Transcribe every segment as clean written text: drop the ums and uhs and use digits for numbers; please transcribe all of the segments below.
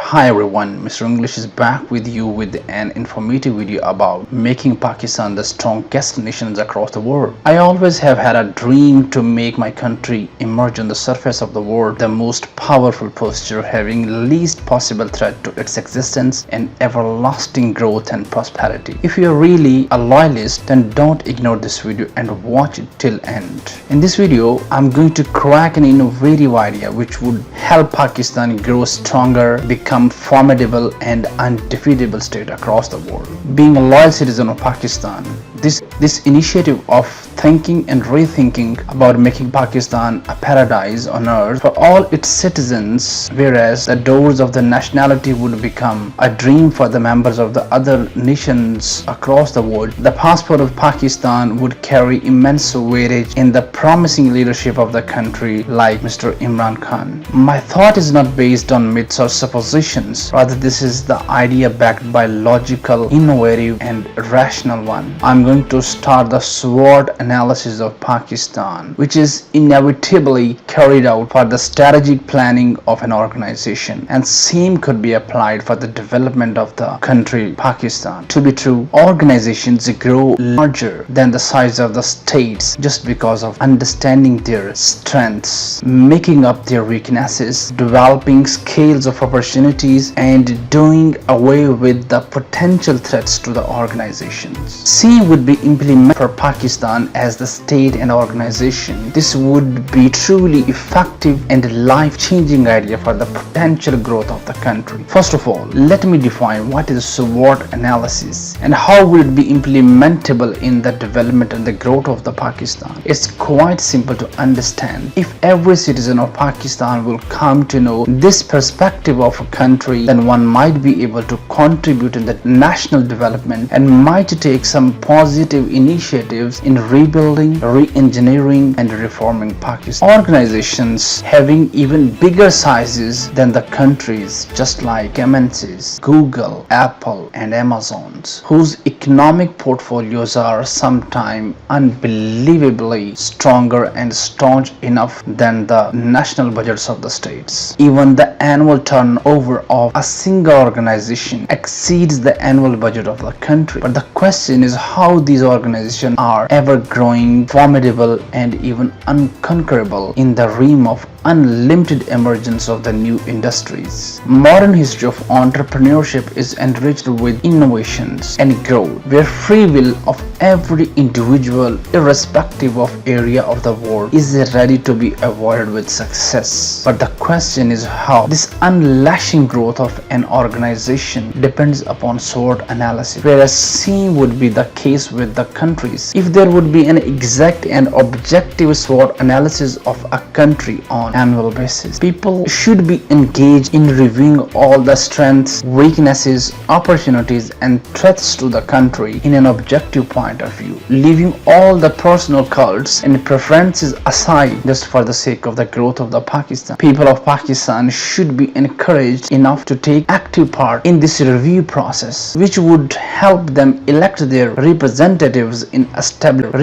Hi everyone, Mr. English is back with you with an informative video about making Pakistan the strongest nations across the world. I always have had a dream to make my country emerge on the surface of the world, the most powerful posture, having least possible threat to its existence and everlasting growth and prosperity. If you are really a loyalist, then don't ignore this video and watch it till end. In this video, I'm going to crack an innovative idea which would help Pakistan grow stronger, become formidable and undefeatable state across the world. Being a loyal citizen of Pakistan, this initiative of thinking and rethinking about making Pakistan a paradise on earth for all its citizens, whereas the doors of the nationality would become a dream for the members of the other nations across the world. The passport of Pakistan would carry immense weightage in the promising leadership of the country like Mr. Imran Khan. My thought is not based on myths or suppositions, rather this is the idea backed by logical, innovative and rational one. I'm going to start the Swot analysis of Pakistan, which is inevitably carried out for the strategic planning of an organization, and same could be applied for the development of the country Pakistan. To be true, organizations grow larger than the size of the states just because of understanding their strengths, making up their weaknesses, developing scales of opportunities and doing away with the potential threats to the organizations. Same would be implemented for Pakistan as the state and organization. This would be truly effective and life-changing idea for the potential growth of the country. First of all, let me define what is SWOT analysis and how will it be implementable in the development and the growth of the Pakistan. It's quite simple to understand. If every citizen of Pakistan will come to know this perspective of a country, then one might be able to contribute in the national development and might take some positive initiatives in rebuilding, re-engineering and reforming Pakistan. Organizations having even bigger sizes than the countries, just like MNCs, Google, Apple and Amazon's, whose economic portfolios are sometimes unbelievably stronger and staunch enough than the national budgets of the states. Even the annual turnover of a single organization exceeds the annual budget of the country. But the question is how these organizations are ever growing, formidable and even unconquerable in the realm of unlimited emergence of the new industries. Modern history of entrepreneurship is enriched with innovations and growth, where free will of every individual, irrespective of area of the world, is ready to be avoided with success. But the question is how. This unleashing growth of an organization depends upon SWOT analysis, whereas same would be the case with the countries. If there would be an exact and objective SWOT analysis of a country on annual basis, people should be engaged in reviewing all the strengths, weaknesses, opportunities and threats to the country in an objective point of view, leaving all the personal cults and preferences aside just for the sake of the growth of the Pakistan. People of Pakistan should be encouraged enough to take active part in this review process, which would help them elect their representatives in establishing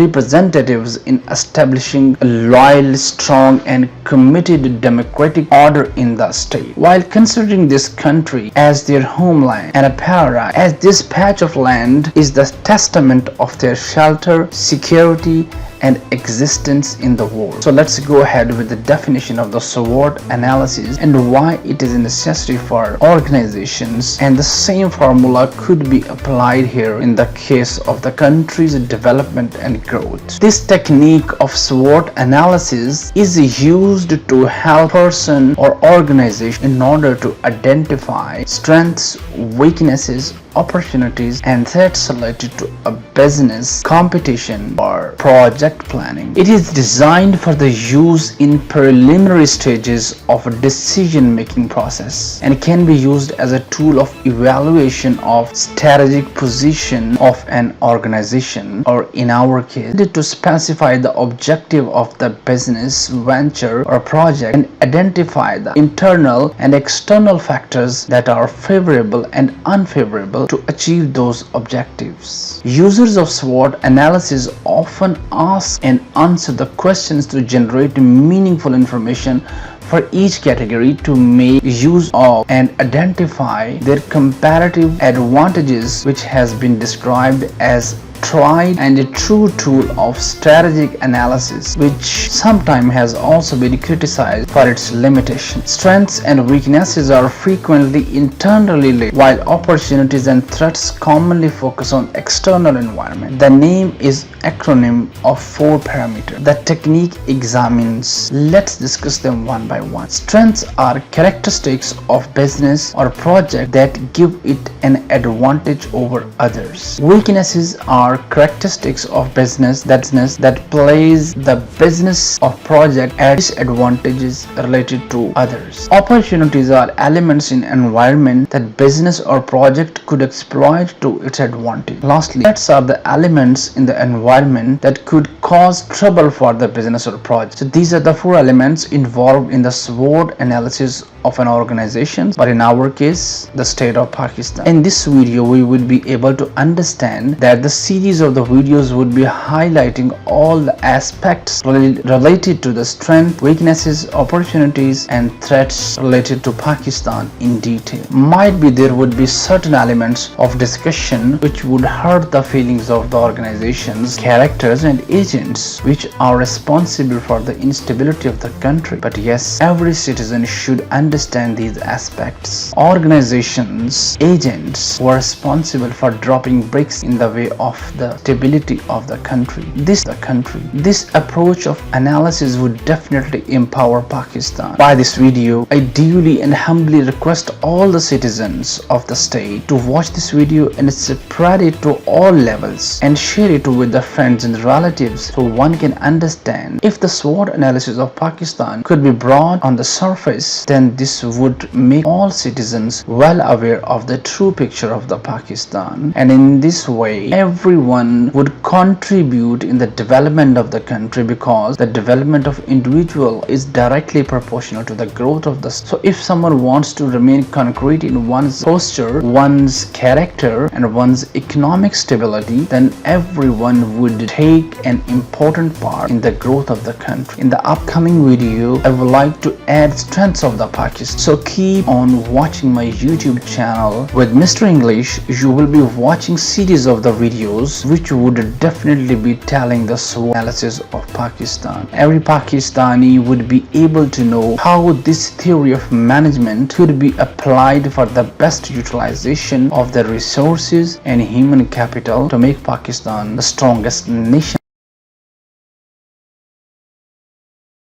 a loyal, strong and committed democratic order in the state, while considering this country as their homeland and a paradise, as this patch of land is the testament of their shelter, security and existence in the world. So let's go ahead with the definition of the SWOT analysis and why it is necessary for organizations, and the same formula could be applied here in the case of the country's development and growth. This technique of SWOT analysis is used to help person or organization in order to identify strengths, weaknesses, opportunities and threats related to a business, competition or project planning. It is designed for the use in preliminary stages of a decision-making process and can be used as a tool of evaluation of strategic position of an organization, or in our case, to specify the objective of the business, venture or project and identify the internal and external factors that are favorable and unfavorable to achieve those objectives. Users of SWOT analysis often ask and answer the questions to generate meaningful information for each category to make use of and identify their comparative advantages, which has been described as tried and a true tool of strategic analysis, which sometimes has also been criticized for its limitations. Strengths and weaknesses are frequently internally linked, while opportunities and threats commonly focus on external environment. The name is acronym of 4 parameters. The technique examines. Let's discuss them one by one. Strengths are characteristics of business or project that give it an advantage over others. Weaknesses are characteristics of business that place the business or project at disadvantages related to others. Opportunities are elements in environment that business or project could exploit to its advantage. Lastly, threats are the elements in the environment that could cause trouble for the business or project. So these are the 4 elements involved in the SWOT analysis of an organization, but in our case, the state of Pakistan. In this video, we would be able to understand that the series of the videos would be highlighting all the aspects related to the strength, weaknesses, opportunities, and threats related to Pakistan in detail. Might be there would be certain elements of discussion which would hurt the feelings of the organizations, characters, and agents which are responsible for the instability of the country. But yes, every citizen should understand these aspects. Organizations, agents were responsible for dropping bricks in the way of the stability of the country. This approach of analysis would definitely empower Pakistan. By this video, I duly and humbly request all the citizens of the state to watch this video and spread it to all levels and share it with the friends and relatives so one can understand. If the SWOT analysis of Pakistan could be brought on the surface, then this would make all citizens well aware of the true picture of the Pakistan, and in this way everyone would contribute in the development of the country, because the development of individual is directly proportional to the growth of the state. So if someone wants to remain concrete in one's posture, one's character, and one's economic stability, then everyone would take an important part in the growth of the country. In the upcoming video, I would like to add strengths of the Pakistan. So keep on watching my YouTube channel. With Mr. English, you will be watching series of the videos which would definitely be telling the SWOT analysis of Pakistan. Every Pakistani would be able to know how this theory of management could be applied for the best utilization of the resources and human capital to make Pakistan the strongest nation.